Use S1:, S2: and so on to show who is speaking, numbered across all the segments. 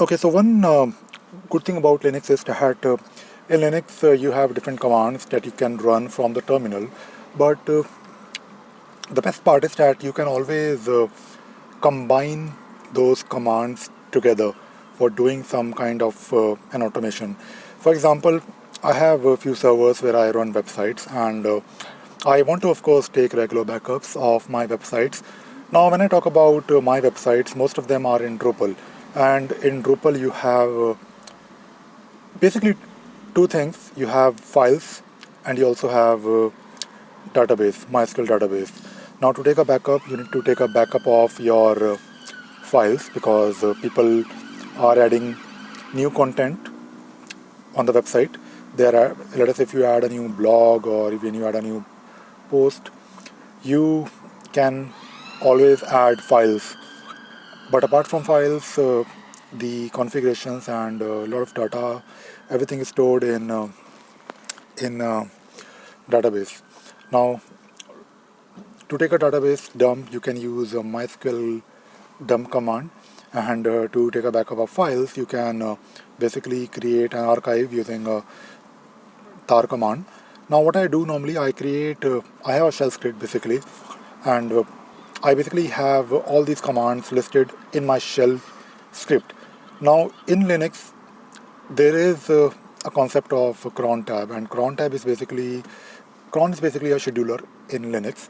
S1: Okay, so one good thing about Linux is that in Linux you have different commands that you can run from the terminal, but the best part is that you can always combine those commands together for doing some kind of an automation. For example, I have a few servers where I run websites, and I want to, of course, take regular backups of my websites. Now, when I talk about my websites, most of them are in Drupal, and in Drupal you have basically two things. You have files, and you also have database, MySQL database. Now, to take a backup, you need to take a backup of your files because people are adding new content on the website. There are, let us say, if you add a new blog or even you add a new post, you can always add files. But apart from files, the configurations and a lot of data, everything is stored in database. Now, to take a database dump, you can use a MySQL dump command, and to take a backup of files, you can basically create an archive using a tar command. Now, what I do normally, I have a shell script basically, and I basically have all these commands listed in my shell script. Now, in Linux, there is a concept of cron tab, and cron is basically a scheduler in Linux.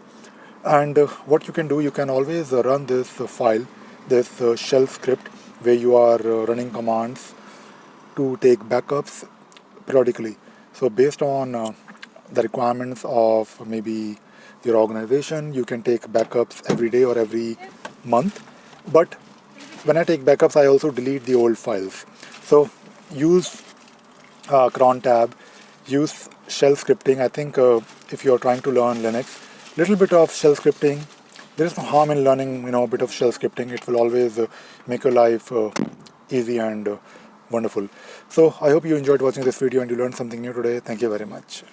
S1: And what you can do, you can always run this file, this shell script, where you are running commands to take backups periodically. So based on the requirements of maybe your organization, you can take backups every day or every month. But when I take backups, I also delete the old files. So use cron tab, use shell scripting. I think if you're trying to learn Linux, little bit of shell scripting. There is no harm in learning, a bit of shell scripting. It will always make your life easy and wonderful. So I hope you enjoyed watching this video and you learned something new today. Thank you very much.